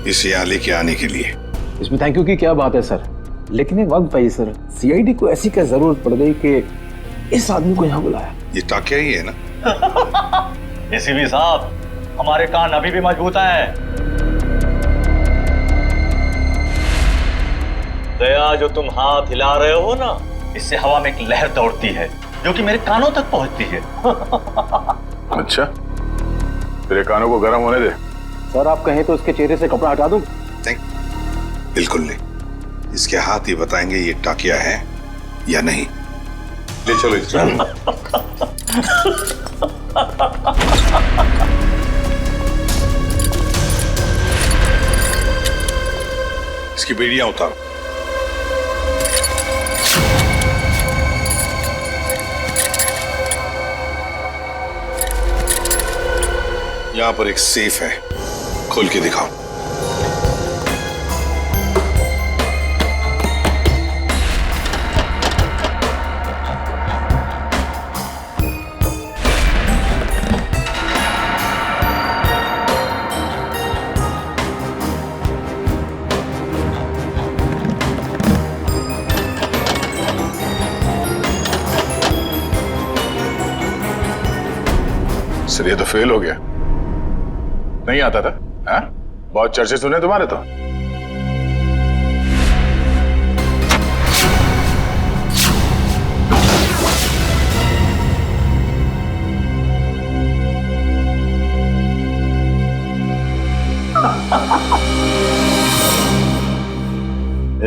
इसे यहाँ लेके आने के लिए। इसमें थैंक यू की क्या बात है सर, लेकिन एक वक्त भाई सर, सीआईडी को ऐसी क्या जरूरत पड़ गई कि इस आदमी को यहाँ बुलाया? ये टाकिया ही है ना? एसीपी साहब, हमारे कान अभी भी मजबूत हैं। दया, जो तुम हाथ हिला रहे हो ना, इससे हवा में एक लहर दौड़ती है जो कि मेरे कानों तक पहुंचती है। अच्छा, तेरे कानों को गर्म होने दे। सर आप कहें तो इसके चेहरे से कपड़ा हटा दूं? बिल्कुल नहीं, इसके हाथ ही बताएंगे ये टाकिया है या नहीं। ले चलो इसको। इसकी बेड़ियां उतारो। यहां पर एक सेफ है, खोल के दिखाओ। सर ये तो फेल हो गया, नहीं आता था। हाँ? बहुत चर्चे सुने तुम्हारे तो।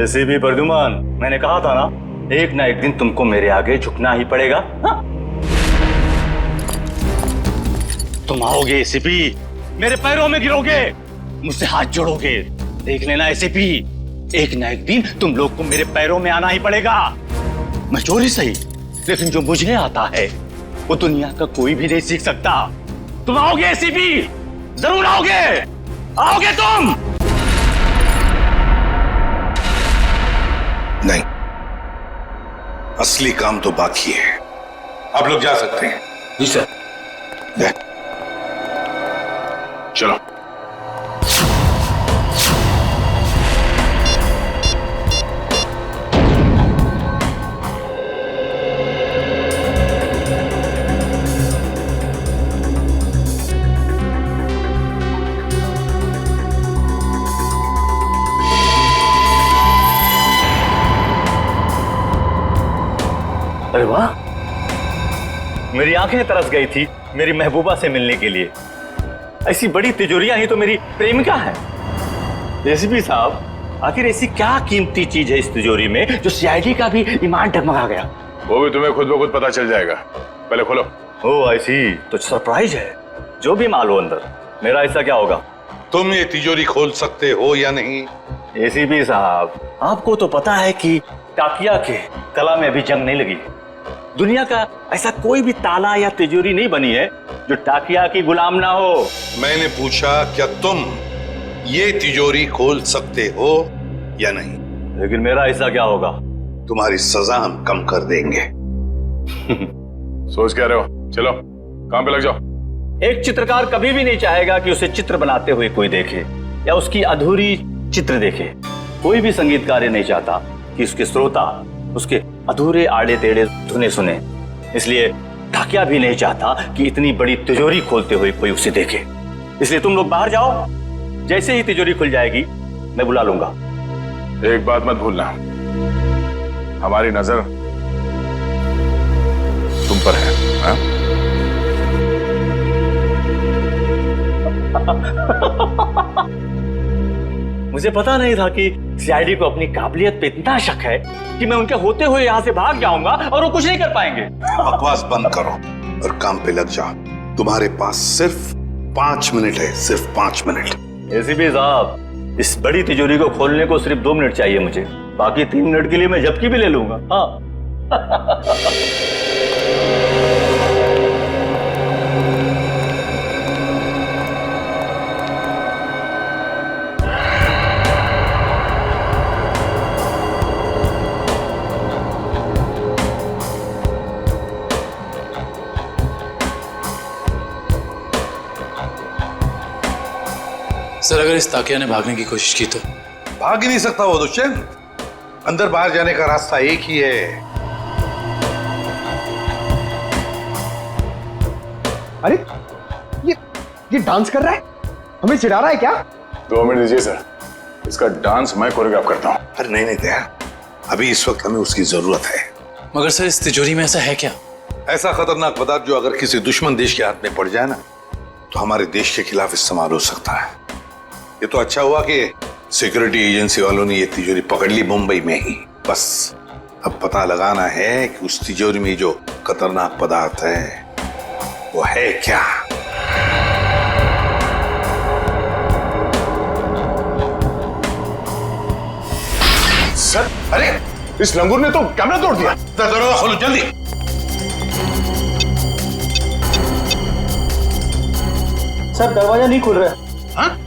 एसीपी प्रद्युमन, मैंने कहा था ना, एक ना एक दिन तुमको मेरे आगे झुकना ही पड़ेगा। हाँ? तुम आओगे एसीपी, मेरे पैरों में गिरोगे, मुझसे हाथ जोड़ोगे। देख लेना एसीपी, एक ना एक दिन तुम लोग को मेरे पैरों में आना ही पड़ेगा। मैं चोरी सही, लेकिन जो मुझे आता है वो दुनिया का कोई भी नहीं सीख सकता। तुम आओगे एसीपी, जरूर आओगे, आओगे तुम। नहीं, असली काम तो बाकी है। आप लोग जा सकते हैं। जी सर। चलो। अरे वाह, मेरी आंखें तरस गई थी मेरी महबूबा से मिलने के लिए। ऐसी बड़ी तिजोरियां ही तो मेरी प्रेमिका है। एसीपी साहब, आखिर ऐसी क्या कीमती चीज है इस तिजोरी में जो सीआईडी का भी ईमान डगमगा गया? वो भी तुम्हें खुद ब खुद पता चल जाएगा, पहले खोलो। ओह आई सी, तो सरप्राइज है। जो भी माल हो अंदर, मेरा ऐसा क्या होगा? तुम ये तिजोरी खोल सकते हो या नहीं? एसीपी साहब, आपको तो पता है कि टाकिया के कला में अभी जंग नहीं लगी। दुनिया का ऐसा कोई भी ताला या तिजोरी नहीं बनी है जो टाकिया की गुलाम ना हो। मैंने पूछा क्या तुम ये तिजोरी खोल सकते हो या नहीं? लेकिन मेरा ऐसा क्या होगा? तुम्हारी सजा हम कम कर देंगे। सोच क्या रहे हो? चलो काम पे लग जाओ। एक चित्रकार कभी भी नहीं चाहेगा कि उसे चित्र बनाते हुए कोई देखे या उसकी अधूरी चित्र देखे। कोई भी संगीतकार नहीं चाहता कि उसके श्रोता उसके अधूरे आड़े टेढ़े धुने सुने। इसलिए टाकिया भी नहीं चाहता कि इतनी बड़ी तिजोरी खोलते हुए कोई उसे देखे। इसलिए तुम लोग बाहर जाओ, जैसे ही तिजोरी खुल जाएगी मैं बुला लूंगा। एक बात मत भूलना, हमारी नजर तुम पर है। हाँ? मुझे पता नहीं था कि सीआईडी को अपनी काबिलियत पे इतना शक है कि मैं उनके होते हुए यहाँ से भाग जाऊंगा और वो कुछ नहीं कर पाएंगे। बकवास बंद करो और काम पे लग जाओ। तुम्हारे पास सिर्फ 5 मिनट है, सिर्फ 5 मिनट। एसीपी साहब, इस बड़ी तिजोरी को खोलने को सिर्फ 2 मिनट चाहिए मुझे, बाकी 3 मिनट के लिए मैं झपकी भी ले लूंगा। हाँ। सर अगर इस ताकिया ने भागने की कोशिश की तो? भाग ही नहीं सकता वो दुष्यंत। अंदर बाहर जाने का रास्ता एक ही है। अरे ये डांस कर रहा है, हमें चिढ़ा रहा है क्या? 2 मिनट दीजिए सर, इसका डांस मैं कोरियोग्राफ करता हूँ। अरे नहीं दया, अभी इस वक्त हमें उसकी जरूरत है। मगर सर इस तिजोरी में ऐसा है क्या? ऐसा खतरनाक पदार्थ जो अगर किसी दुश्मन देश के हाथ में पड़ जाए ना तो हमारे देश के खिलाफ इस्तेमाल हो सकता है। ये तो अच्छा हुआ कि सिक्योरिटी एजेंसी वालों ने ये तिजोरी पकड़ ली मुंबई में ही। बस अब पता लगाना है कि उस तिजोरी में जो खतरनाक पदार्थ है वो है क्या। सर अरे इस लंगूर ने तो कैमरा तोड़ दिया। दरवाजा खोलो जल्दी। सर दरवाजा नहीं खुल रहा है। हाँ?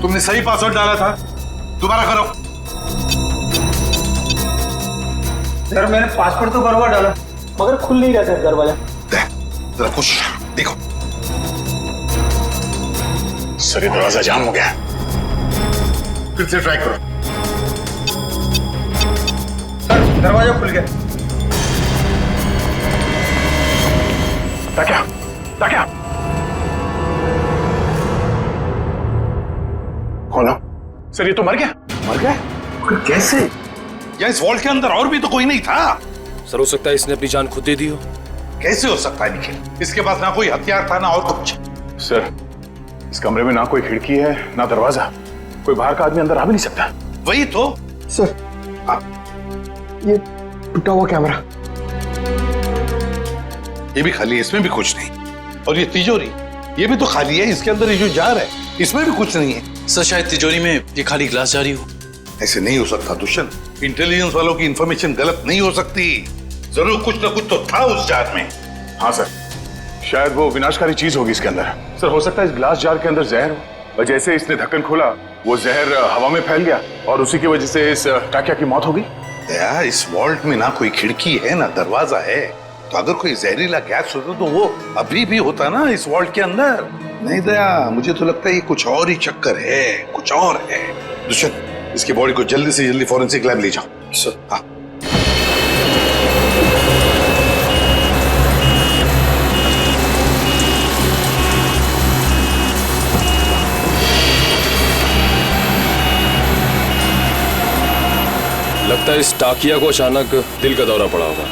तुमने सही पासवर्ड डाला था, दोबारा करो। सर मैंने पासवर्ड तो बराबर डाला मगर खुल नहीं रहा सर दरवाजा। जरा कुछ देखो। सर ये दरवाजा जाम हो गया। फिर से ट्राई करो। सर दरवाजा खुल गया। ताकिया, ताकिया खोलो। सर ये तो मर गया। मर गए? फिर कैसे? या इस वॉल्ट के अंदर और भी तो कोई नहीं था। सर हो सकता है इसने अपनी जान खुद दे दी हो। कैसे हो सकता है निखिल? इसके पास ना कोई हथियार था ना और कुछ। सर इस कमरे में ना कोई खिड़की है ना दरवाजा, कोई बाहर का आदमी अंदर आ भी नहीं सकता। वही तो। सर ये टूटा हुआ कैमरा। ये भी खाली है, इसमें भी कुछ नहीं। और ये तिजोरी ये भी तो खाली है, इसके अंदर ये जो जार है इसमें भी कुछ नहीं है। सर शायद तिजोरी में ये खाली ग्लास जारी हो। ऐसे नहीं हो सकता दुष्यंत। इंटेलिजेंस वालों की इंफॉर्मेशन गलत नहीं हो सकती। जरूर कुछ ना कुछ तो था उस जार में। हाँ सर, शायद वो विनाशकारी चीज होगी इसके अंदर। सर हो सकता है इस ग्लास जार के अंदर जहर हो, और जैसे इसने ढक्कन खोला वो जहर हवा में फैल गया और उसी की वजह से इस टाकिया की मौत हो गई। दया, इस वॉल्ट में ना कोई खिड़की है ना दरवाजा है, तो अगर कोई जहरीला गैस होता तो वो अभी भी होता ना इस वॉल्ट के अंदर। नहीं दया, मुझे तो लगता है ये कुछ और ही चक्कर है, कुछ और है। दुष्यंत इसकी बॉडी को जल्दी से जल्दी फॉरेंसिक लैब ले जाओ। सर हाँ। लगता है इस टाकिया को अचानक दिल का दौरा पड़ा होगा,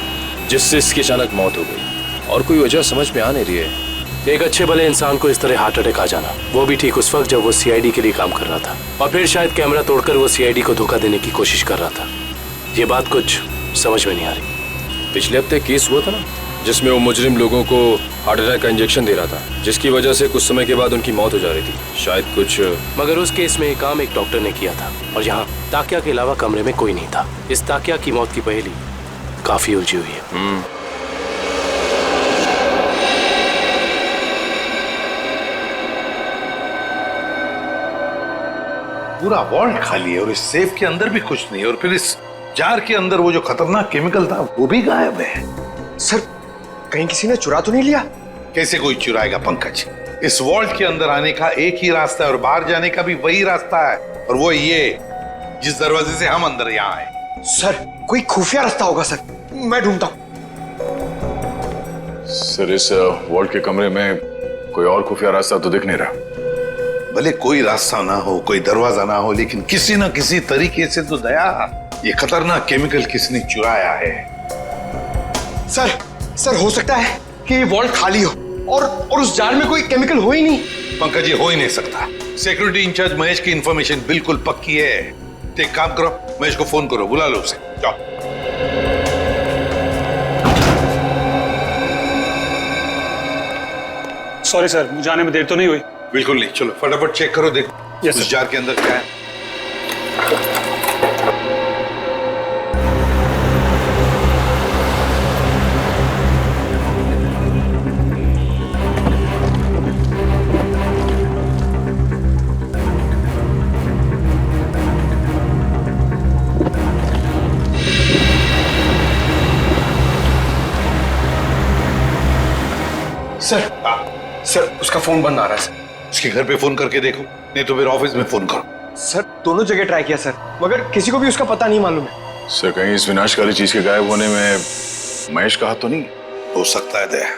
जिससे इसकी अचानक मौत हो गई। और कोई वजह समझ में आ नहीं रही है। एक अच्छे भले इंसान को इस तरह हार्ट अटैक आ जाना, वो भी ठीक उस वक्त जब वो सीआईडी के लिए काम कर रहा था, और फिर शायद कैमरा तोड़कर वो सीआईडी को धोखा देने की कोशिश कर रहा था। ये बात कुछ समझ में नहीं आ रही। पिछले हफ्ते केस हुआ था ना, जिसमें वो मुजरिम लोगों को हार्ट अटैक का इंजेक्शन दे रहा था, जिसकी वजह से कुछ समय के बाद उनकी मौत हो जा रही थी। शायद कुछ मगर उस केस में काम एक डॉक्टर ने किया था, और यहाँ ताकिया के अलावा कमरे में कोई नहीं था। इस ताकिया की मौत की पहेली काफी उलझी हुई है। पूरा वॉल्ट खाली है और इस सेफ के अंदर भी कुछ नहीं, और फिर इस जार के अंदर वो जो खतरनाक केमिकल था वो भी गायब है। सर कहीं किसी ने चुरा तो नहीं लिया? कैसे कोई चुराएगा पंकज? इस वॉल्ट के अंदर आने का एक ही रास्ता है और बाहर जाने का भी वही रास्ता है, और वो ये जिस दरवाजे से हम अंदर यहाँ आए। सर कोई खुफिया रास्ता होगा सर, मैं ढूंढता हूँ। सर इस वॉल्ट के कमरे में कोई और खुफिया रास्ता तो दिख नहीं रहा। भले कोई रास्ता ना हो, कोई दरवाजा ना हो, लेकिन किसी ना किसी तरीके से तो दया ये खतरनाक केमिकल किसने चुराया है। सर हो सकता है कि ये वॉल्ट खाली हो और उस जार में कोई केमिकल हो ही नहीं। पंकज ये हो ही नहीं सकता। सिक्योरिटी इंचार्ज महेश की इंफॉर्मेशन बिल्कुल पक्की है। तो एक काम करो, महेश को फोन करो, बुला लो उसे। जाओ। सॉरी सर, मुझे आने में देर तो नहीं हुई? बिल्कुल नहीं, चलो फटाफट चेक करो, देखो Yes, उस sir. जार के अंदर क्या है। सर उसका फोन बंद आ रहा है सर। उसके घर पे फोन करके देखो, नहीं तो फिर ऑफिस में फोन करो। सर दोनों जगह ट्राई किया सर, मगर किसी को भी उसका पता नहीं मालूम है। सर कहीं इस विनाशकारी चीज के गायब होने में महेश का हाथ तो नहीं? हो सकता है दया।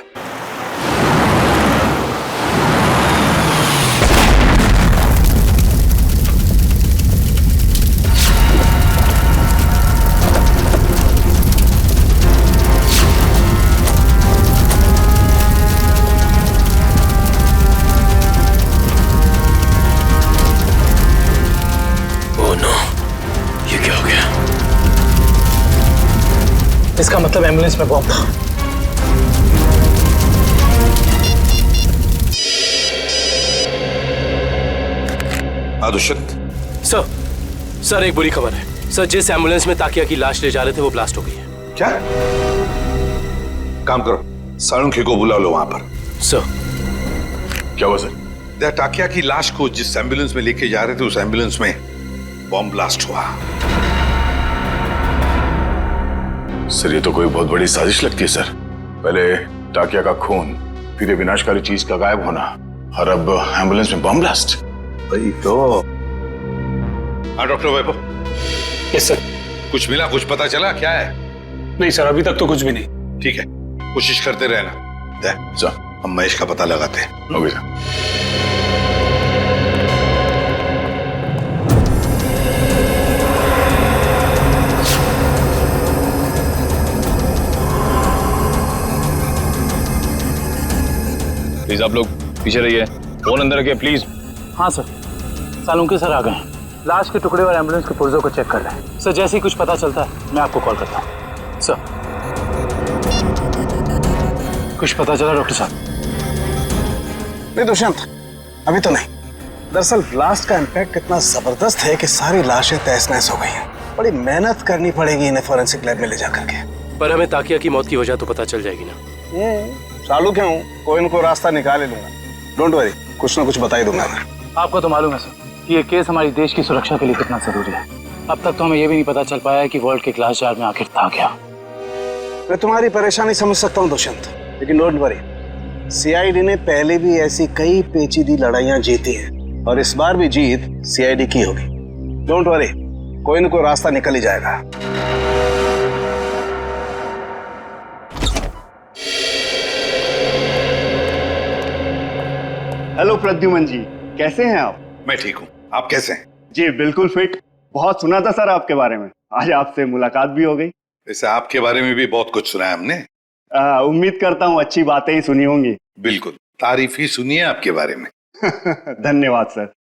इसका मतलब एम्बुलेंस में बॉम्ब था। दुष्यंत। सर एक बुरी खबर है सर। जिस एम्बुलेंस में ताकिया की लाश ले जा रहे थे वो ब्लास्ट हो गई है। क्या? काम करो, सालुंखे को बुला लो वहां पर। सर क्या हुआ सर? दया, टाकिया की लाश को जिस एम्बुलेंस में लेके जा रहे थे उस एम्बुलेंस में बॉम्ब ब्लास्ट हुआ। सर ये तो कोई बहुत बड़ी साजिश लगती है सर। पहले टाकिया का खून, फिर ये विनाशकारी चीज का गायब होना, और अब एम्बुलेंस में बम ब्लास्ट। वही तो। हाँ डॉक्टर वैभव। Yes sir. कुछ मिला, कुछ पता चला क्या है? नहीं सर, अभी तक तो कुछ भी नहीं। ठीक है, कोशिश करते रहना। दया, हम महेश का पता लगाते हैं। Okay sir. प्लीज आप लोग पीछे रहिए, फोन अंदर रखिए प्लीज। हाँ सर, सालुंके सर आ गए हैं। लाश के टुकड़े और एम्बुलेंस के पुर्जों को चेक कर रहे हैं। सर जैसे ही कुछ पता चलता है मैं आपको कॉल करता हूँ। सर कुछ पता चला डॉक्टर साहब? नहीं दुष्यंत, अभी तो नहीं। दरअसल ब्लास्ट का इम्पैक्ट इतना जबरदस्त है कि सारी लाशें तहस नहस हो गई हैं। बड़ी मेहनत करनी पड़ेगी इन्हें फोरेंसिक लैब में ले जाकर के। पर हमें ताकिया की मौत की वजह तो पता चल जाएगी ना। चालू क्यों हूँ, कोई न कोई रास्ता निकाल ही लूंगा। डोंट वरी, कुछ ना कुछ बता ही दूंगा मैं। आपको तो मालूम है सर कि ये केस हमारी देश की सुरक्षा के लिए कितना जरूरी है। अब तक तो हमें ये भी नहीं पता चल पाया है कि वर्ल्ड के ग्लास जार में आखिर था क्या। मैं तुम्हारी परेशानी समझ सकता हूँ दुष्यंत, लेकिन डोंट वरी, सीआईडी ने पहले भी ऐसी कई पेचीदी लड़ाइयां जीती हैं और इस बार भी जीत सीआईडी की होगी। डोंट वरी, कोई न कोई रास्ता निकल ही जाएगा। हेलो प्रद्युमन जी, कैसे हैं आप? मैं ठीक हूँ, आप कैसे हैं? जी बिल्कुल फिट। बहुत सुना था सर आपके बारे में, आज आपसे मुलाकात भी हो गई। वैसे आपके बारे में भी बहुत कुछ सुना है हमने। उम्मीद करता हूँ अच्छी बातें ही सुनी होंगी। बिल्कुल, तारीफ ही सुनी है आपके बारे में। धन्यवाद सर।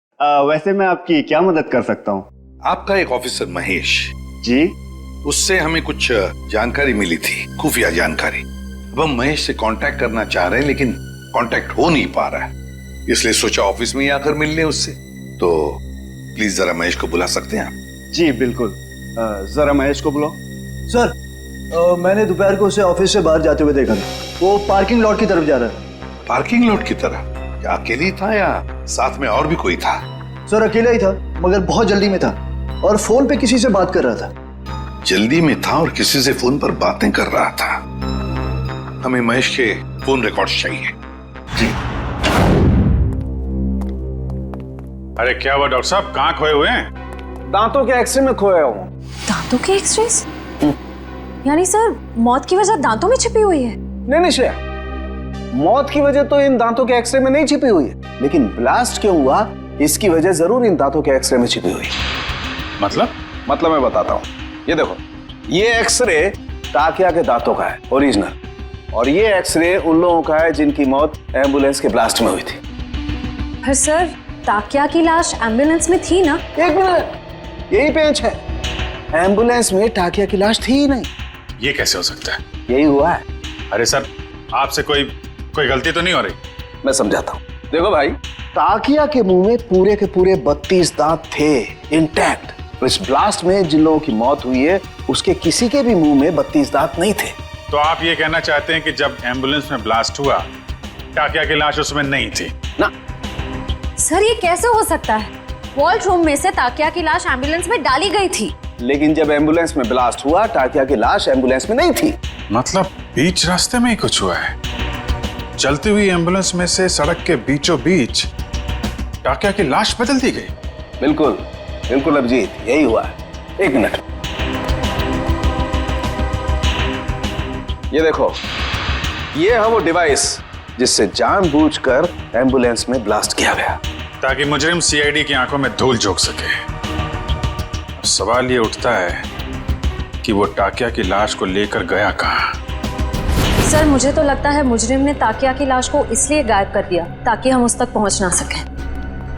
वैसे मैं आपकी क्या मदद कर सकता हूँ? आपका एक ऑफिसर महेश जी, उससे हमें कुछ जानकारी मिली थी, खुफिया जानकारी। अब हम महेश से कांटेक्ट करना चाह रहे हैं लेकिन कांटेक्ट हो नहीं पा रहा है, इसलिए सोचा ऑफिस में ही आकर मिल लें उससे। तो प्लीज जरा महेश को बुला सकते हैं आप? जी बिल्कुल, जरा महेश को बुलाओ। सर मैंने दोपहर को उसे ऑफिस से बाहर जाते हुए देखा था। वो पार्किंग लॉट की तरफ जा रहा है। पार्किंग लॉट की तरफ? क्या अकेले ही था या साथ में और भी कोई था? सर अकेला ही था, मगर बहुत जल्दी में था और फोन पे किसी से बात कर रहा था। जल्दी में था और किसी से फोन पर बातें कर रहा था। हमें महेश के फोन रिकॉर्ड्स चाहिए। जी। अरे क्या हुआ डॉक्टर साहब, कहाँ खोए हुए हैं? दांतों के एक्सरे में खोया हूँ। दांतों के एक्सरेस? यानी सर मौत की वजह दांतों में छिपी हुई है? नहीं श्रेया, मौत की वजह तो इन दांतों के एक्सरे में नहीं छिपी हुई है, लेकिन ब्लास्ट क्यों हुआ इसकी वजह जरूर इन दांतों के एक्सरे में छिपी हुई है। मतलब मैं बताता हूँ। ये देखो, ये एक्सरे टाकिया के दांतों का है ओरिजिनल, और ये एक्सरे उन लोगों का है जिनकी मौत एम्बुलेंस के ब्लास्ट में हुई थी। पर सर ताकिया की लाश एम्बुलेंस में थी ना? एक मिनट, यही पेंच है। एम्बुलेंस में टाकिया की लाश थी ही नहीं। ये कैसे हो सकता है? यही हुआ है। अरे सर, आपसे कोई गलती तो नहीं हो रही? मैं समझाता हूँ। देखो भाई, टाकिया के मुंह में पूरे के पूरे 32 दांत थे इंटैक्ट। इस ब्लास्ट में जिन लोगों की मौत हुई है उसके किसी के भी मुंह में 32 दांत नहीं थे। तो आप ये कहना चाहते हैं कि जब एम्बुलेंस में ब्लास्ट हुआ टाकिया की लाश उसमें नहीं थी? ना सर, ये कैसे हो सकता है? वॉल्ट रूम में से ताकिया की लाश एम्बुलेंस में डाली गई थी, लेकिन जब एम्बुलेंस में ब्लास्ट हुआ टाकिया की लाश एम्बुलेंस में नहीं थी। मतलब बीच रास्ते में ही कुछ हुआ है। चलती हुई एम्बुलेंस में से सड़क के बीचों बीच टाकिया की लाश बदल दी गई? बिल्कुल बिल्कुल अभिजीत, यही हुआ है। एक मिनट, ये देखो, ये है वो डिवाइस जिससे जानबूझकर एम्बुलेंस में ब्लास्ट किया गया, ताकि मुजरिम सीआईडी की आंखों में धूल झोंक सके। सवाल ये उठता है कि वो टाकिया की लाश को लेकर गया कहाँ? सर मुझे तो लगता है मुजरिम ने ताकिया की लाश को इसलिए गायब कर दिया ताकि हम उस तक पहुंच ना सकें।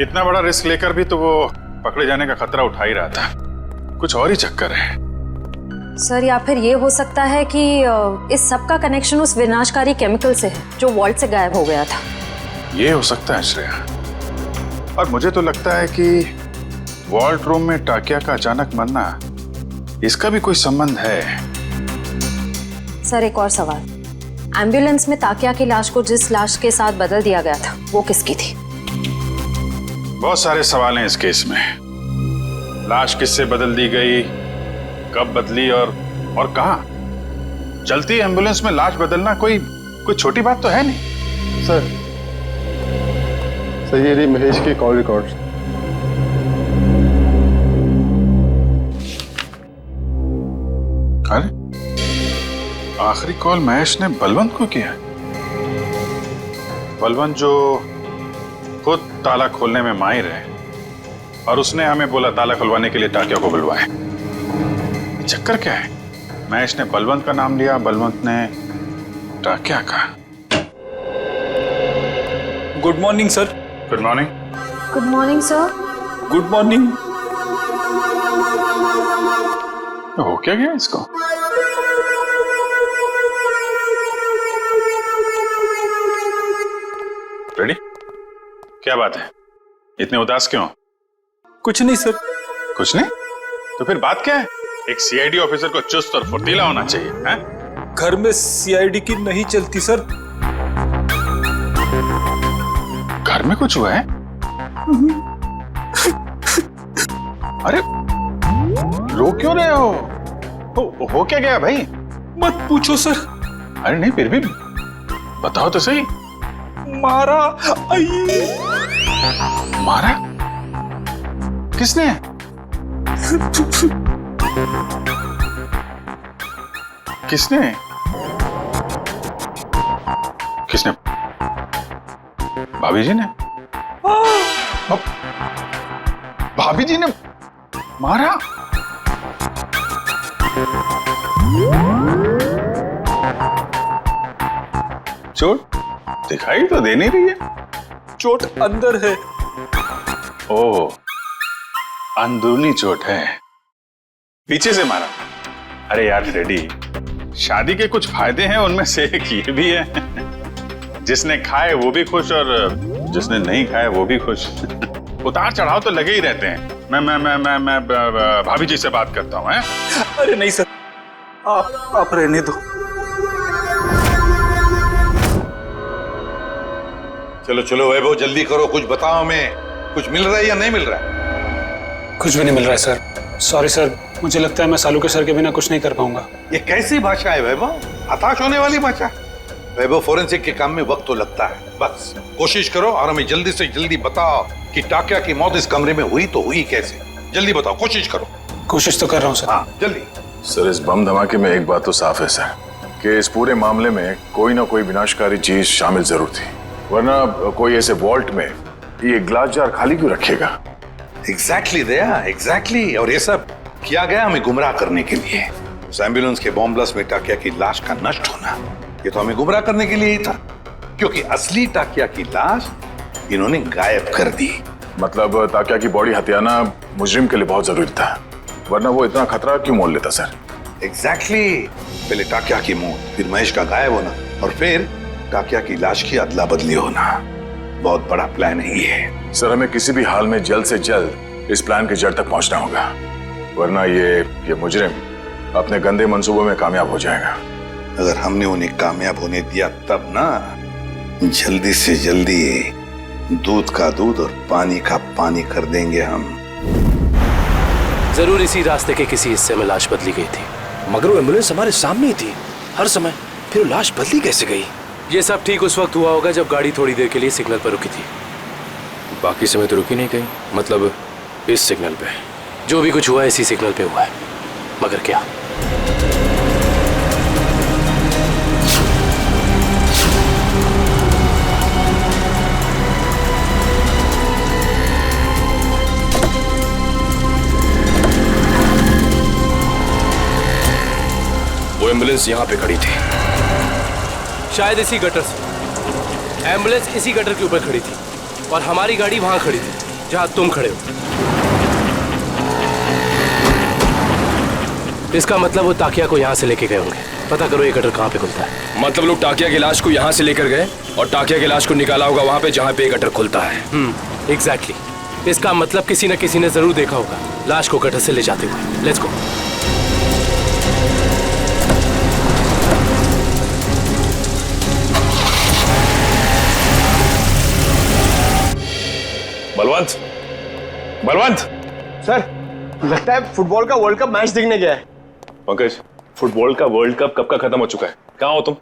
इतना बड़ा रिस्क लेकर भी तो वो पकड़े जाने का खतरा उठा ही रहा था। कुछ और ही चक्कर है। सर या फिर ये हो सकता है कि इस सब का कनेक्शन उस विनाशकारी केमिकल से है जो वॉल्ट से गायब हो गया था। ये हो सकता है श्रेया, और मुझे तो लगता है कि वॉल्ट रूम में टाकिया का अचानक मरना, इसका भी कोई संबंध है। सर एक और सवाल, एम्बुलेंस में ताकिया की लाश को जिस लाश के साथ बदल दिया गया था वो किसकी थी? बहुत सारे सवाल हैं इस केस में। लाश किससे बदल दी गई, कब बदली और कहां? चलती एम्बुलेंस में लाश बदलना कोई छोटी बात तो है नहीं। सर ये रही महेश के कॉल रिकॉर्ड्स। अरे आखिरी कॉल महेश ने बलवंत को किया। बलवंत जो खुद ताला खोलने में माहिर है, और उसने हमें बोला ताला खुलवाने के लिए टाकिया को बुलवाए। चक्कर क्या है? महेश ने बलवंत का नाम लिया, बलवंत ने टाकिया का। Good morning sir. Good morning. Good morning sir. Good morning. हो क्या गया इसको? रेडी? क्या बात है, इतने उदास क्यों? कुछ नहीं सर। कुछ नहीं? तो फिर बात क्या है? एक सीआईडी ऑफिसर को चुस्त और फुर्तीला होना चाहिए, हैं? घर में सीआईडी की नहीं चलती सर। घर में कुछ हुआ है? अरे रो क्यों रहे हो? हो क्या गया भाई? मत पूछो सर। अरे नहीं, फिर भी बताओ तो सही। मारा। मारा? किसने? किसने? किसने? भाभी जी ने? भाभी जी ने मारा? चोट दिखाई तो दे नहीं रही है। चोट अंदर है। ओह, अंदरूनी चोट है, पीछे से मारा। अरे यार फ्रेडी, शादी के कुछ फायदे हैं, उनमें से एक ये भी है, जिसने खाए वो भी खुश और जिसने नहीं खाए वो भी खुश। उतार चढ़ाव तो लगे ही रहते हैं। मैं भाभी जी से बात करता हूँ। अरे नहीं सर, आप रहने दो। चलो चलो वैभव, जल्दी करो, कुछ बताओ हमें। कुछ मिल रहा है या नहीं मिल रहा है? कुछ भी नहीं मिल रहा है सर। सॉरी सर, मुझे लगता है मैं सालू के सर के बिना कुछ नहीं कर पाऊंगा। ये कैसी भाषा है वैभव? हताश होने वाली भाषा। वैभव, फोरेंसिक के काम में वक्त तो लगता है, बस कोशिश करो और हमें जल्दी से जल्दी बताओ कि टाकिया की मौत इस कमरे में हुई तो हुई कैसे। जल्दी बताओ, कोशिश करो। कोशिश तो कर रहा हूँ सर। हाँ जल्दी। सर, इस बम धमाके में एक बात तो साफ है सर, कि इस पूरे मामले में कोई ना कोई विनाशकारी चीज शामिल जरूर थी, वरना कोई ऐसे वॉल्ट में ये ग्लास जार खाली क्यों रखेगा? एग्जैक्टली दया, एग्जैक्टली। और ये सब किया गया हमें गुमराह करने के लिए। उस एम्बुलेंस के बॉम्ब ब्लास्ट में टाकिया की लाश का नष्ट होना, ये तो हमें गुमराह करने के लिए ही था, क्योंकि असली टाकिया की लाश इन्होंने गायब कर दी। मतलब टाकिया की बॉडी हथियाना मुजरिम के लिए बहुत जरूरी था, वरना वो इतना खतरा क्यों मोल लेता सर? एग्जैक्टली। पहले टाकिया की मौत, फिर महेश का गायब होना, और फिर टाकिया की लाश की अदला बदली होना। बहुत बड़ा प्लान है ये। सर, हमें किसी भी हाल में जल्द से जल्द इस प्लान की जड़ तक पहुंचना होगा, वरना ये मुजरिम अपने गंदे मंसूबों में कामयाब हो जाएगा। अगर हमने उन्हें कामयाब होने दिया तब ना, जल्दी से जल्दी दूध का दूध और पानी का पानी कर देंगे हम। जरूर इसी रास्ते के किसी हिस्से में लाश बदली गई थी। मगर वो एम्बुलेंस हमारे सामने ही थी हर समय, फिर लाश बदली कैसे गई? ये सब ठीक उस वक्त हुआ होगा जब गाड़ी थोड़ी देर के लिए सिग्नल पर रुकी थी। बाकी समय तो रुकी नहीं कहीं, मतलब इस सिग्नल पे। जो भी कुछ हुआ है इसी सिग्नल पे हुआ है, मगर क्या? वो एम्बुलेंस यहाँ पे खड़ी थी, शायद इसी गटर से। एम्बुलेंस इसी गटर के ऊपर खड़ी थी और हमारी गाड़ी वहां खड़ी थी जहां तुम खड़े हो। इसका मतलब वो ताकिया को यहाँ से लेके गए होंगे। पता करो ये गटर कहाँ पे खुलता है। मतलब लोग टाकिया की लाश को यहाँ से लेकर गए और टाकिया की लाश को निकाला होगा वहां पे जहाँ पे ये गटर खुलता है। एग्जैक्टली। इसका मतलब किसी न किसी ने जरूर देखा होगा लाश को गटर से ले जाते हुए। Let's go. Balwant, Balwant! Sir, लगता है फुटबॉल का वर्ल्ड कप मैच देखने गया है। पंकज, फुटबॉल का वर्ल्ड कप कब का खत्म हो चुका है? कहाँ हो तुम?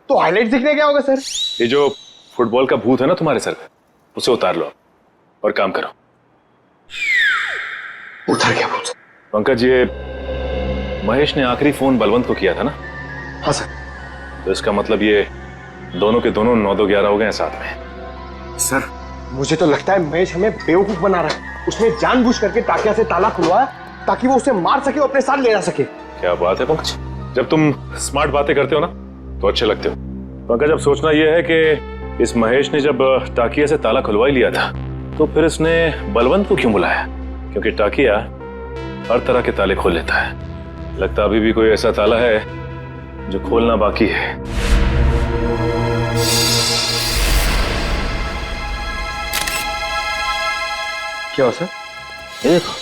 तो हाईलाइट देखने गया होगा सर। ये जो फुटबॉल का भूत है ना तुम्हारे सर पे, उसे उतार लो और काम करो। उतर गया भूत। पंकज, ये महेश ने आखिरी फोन बलवंत को किया था ना? हाँ सर। तो इसका मतलब ये दोनों के दोनों 9-2-11 हो गए हैं साथ में। सर, मुझे तो लगता है महेश हमें बेवकूफ बना रहा है। उसने जानबूझ करके टाकिया से ताला खुलवाया ताकि वो उसे मार सके और अपने साथ ले जा सके। क्या बात है पंकज, जब तुम स्मार्ट बातें करते हो ना तो अच्छे लगते हो। पंकज, अब सोचना यह है कि इस महेश ने जब टाकिया से ताला खुलवा ही लिया था तो फिर इसने बलवंत को क्यों बुलाया? क्योंकि टाकिया हर तरह के ताले खोल लेता है। लगता अभी भी कोई ऐसा ताला है जो खोलना बाकी है। क्या हो सर? ये देखो,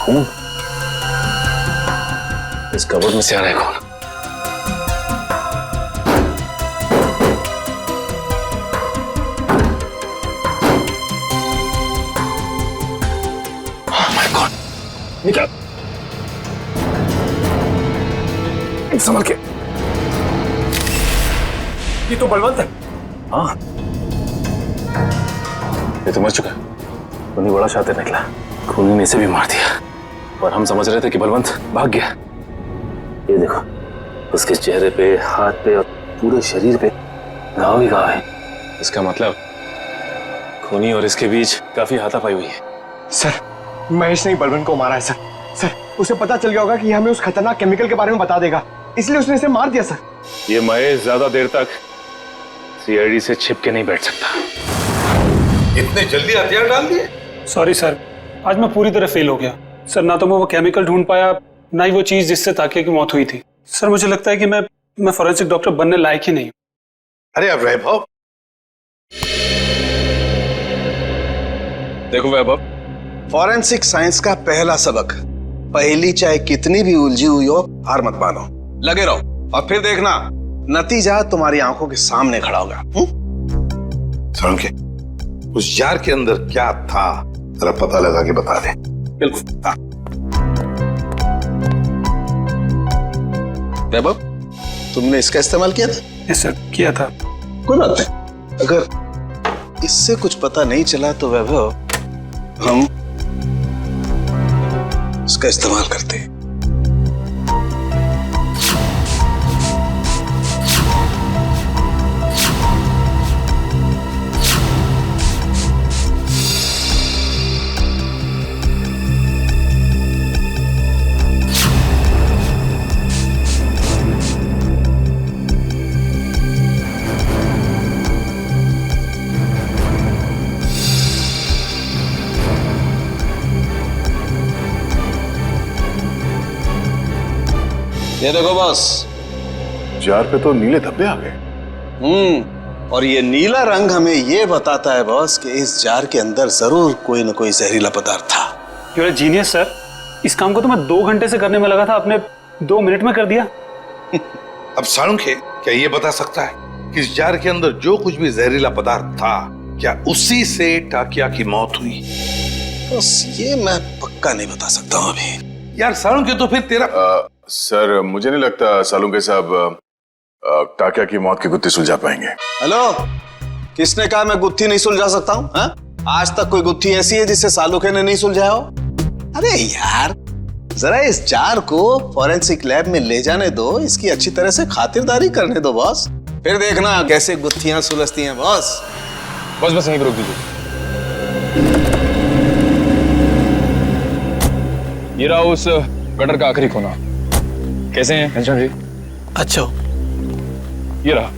खून इस कबर्ड में से आ रहा है। खून निकाल, संभल के। ये तो बलवंत है। हाँ, ये तो मर चुका है। उन्हीं बड़ा शातिर निकला, खूनी ने इसे भी मार दिया और हम समझ रहे थे कि बलवंत भाग गया। ये देखो, उसके चेहरे पे, हाथ पे और पूरे शरीर पे घाव ही घाव है। इसका मतलब खूनी और इसके बीच काफी हाथापाई हुई है। सर, महेश ने बलवंत को मारा है सर। सर, उसे पता चल गया होगा कि हमें उस खतरनाक केमिकल के बारे में बता देगा, इसलिए उसने इसे मार दिया सर। ये महेश ज्यादा देर तक सीआईडी से छिप के नहीं बैठ सकता। इतने जल्दी हथियार डाल दिए? सॉरी सर, आज मैं पूरी तरह फेल हो गया सर। ना तो मैं वो केमिकल ढूंढ पाया, ना ही वो चीज जिससे ताकिया की मौत हुई थी। सर, मुझे लगता है कि मैं फॉरेंसिक डॉक्टर बनने लायक ही नहीं हूं। अरे अब वैभव, देखो वैभव, फॉरेंसिक साइंस का पहला सबक, पहली चाहे कितनी भी उलझी हुई हो हार मत मानो, लगे रहो और फिर देखना नतीजा तुम्हारी आंखों के सामने खड़ा होगा। सालुंखे, उस जार के अंदर क्या था जरा पता लगा के बता दे। बिल्कुल। हाँ। वैभव, तुमने इसका इस्तेमाल किया था? यस सर, किया था। कोई बात नहीं, अगर इससे कुछ पता नहीं चला तो वैभव हम इसका इस्तेमाल करते हैं। ये देखो बॉस, जार पे तो नीले धब्बे आ गए। और ये नीला रंग हमें ये बताता है बॉस कि इस जार के अंदर जरूर कोई ना कोई जहरीला पदार्थ था। You are genius sir. इस काम को तो मैं 2 घंटे से करने में लगा था, आपने 2 मिनट में कर दिया। अब सालुंखे, क्या ये बता सकता है कि इस जार के अंदर जो कुछ भी जहरीला पदार्थ था, क्या उसी से टाकिया की मौत हुई? बस ये मैं पक्का नहीं बता सकता हूँ अभी। यार सालुंखे, तो फिर तेरा सर, मुझे नहीं लगता सालुंखे साहब टाकिया की मौत की गुत्थी सुलझा पाएंगे। हेलो, किसने कहा मैं गुत्थी नहीं सुलझा सकता हूँ? आज तक कोई गुत्थी ऐसी है जिससे सालुखे ने नहीं सुलझाया हो? अरे यार, जरा इस जार को फॉरेंसिक लैब में ले जाने दो, इसकी अच्छी तरह से खातिरदारी करने दो बॉस, फिर देखना कैसे गुत्थियां सुलझती हैं बॉस। बस यहीं पर रोक दीजिए। ये रहा उस गटर का आखिरी कोना। कैसे हैं घनश्याम जी? अच्छा, ये रहा।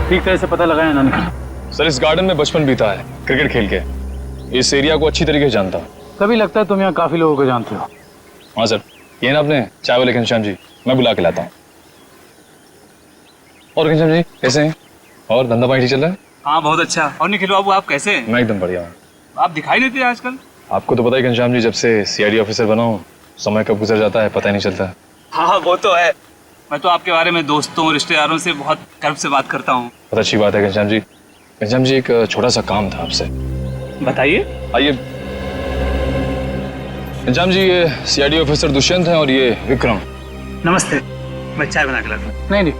ठीक तरह से पता लगाया ना निखिल? सर, इस गार्डन में बचपन बीता है क्रिकेट खेल के। इस एरिया को अच्छी तरीके से जानता हूँ। तभी लगता है तुम यहाँ काफी लोगों को जानते हो। हाँ सर, ये ना अपने चाय वाले घनश्याम जी, मैं बुला के लाता हूँ। और घनश्याम जी कैसे हैं? और धंधा पानी ठीक चल रहा है? हाँ बहुत अच्छा। और निखिल बाबू आप कैसे हैं? मैं एकदम बढ़िया हूँ। आप दिखाई नहीं देते आजकल। आपको तो पता ही घनश्याम जी, जब से सीआईडी ऑफिसर बना हूँ, समय कब गुजर जाता है पता ही नहीं चलता। हाँ वो तो है। मैं तो आपके बारे में दोस्तों रिश्तेदारों से बहुत गर्व से बात करता हूँ। बहुत अच्छी बात है घनश्याम जी। घनश्याम जी, एक छोटा सा काम था आपसे। बताइए। आइए। घनश्याम जी, ये सीआईडी ऑफिसर दुष्यंत हैं और ये विक्रम। नमस्ते, मैं चाय बना के लाता हूँ। नहीं,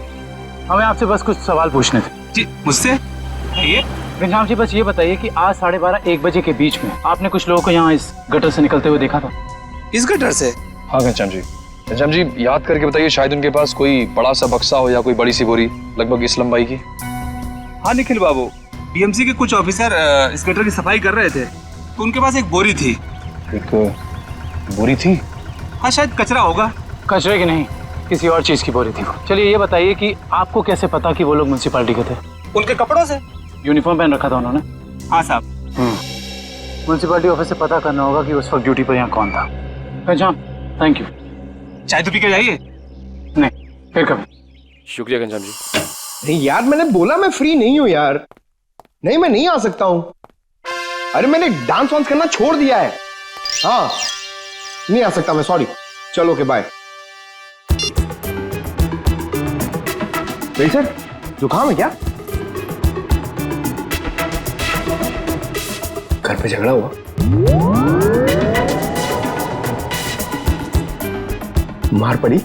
हमें आपसे बस कुछ सवाल पूछने थे। जी मुझसे? ये घनश्याम जी, बस ये बताइए कि आज 12:30-1 बजे के बीच में आपने कुछ लोगों को यहाँ इस गटर से निकलते हुए देखा था? इस गटर से? हाँ घनश्याम जी। घनश्याम जी, याद करके बताइए, शायद उनके पास कोई बड़ा सा बक्सा हो या कोई बड़ी सी बोरी लगभग इस लंबाई की। हाँ निखिल बाबू, बीएमसी के कुछ ऑफिसर इस गटर की सफाई कर रहे थे, तो उनके पास एक बोरी थी। एक बोरी थी? हाँ शायद कचरा होगा। कचरे की नहीं, किसी और चीज की बोरी थी वो। चलिए ये बताइए कि आपको कैसे पता कि वो लोग म्युनिसिपैलिटी के थे? उनके कपड़ों से। यूनिफॉर्म पहन रखा था उन्होंने? हाँ साहब। म्युनिसिपैलिटी ऑफिस से पता करना होगा कि उस वक्त ड्यूटी पर यहाँ कौन था। Ghanshyam, thank you. चाय तो पी के जाइए। नहीं, फिर कभी। शुक्रिया घनश्याम जी। नहीं यार, मैंने बोला मैं फ्री नहीं हूं यार। नहीं, मैं नहीं आ सकता हूं। अरे मैंने डांस वांस करना छोड़ दिया है। हाँ, नहीं आ सकता मैं, सॉरी। चलो ओके, बाय। सर, जुकाम है क्या? घर पे झगड़ा हुआ? मार पड़ी?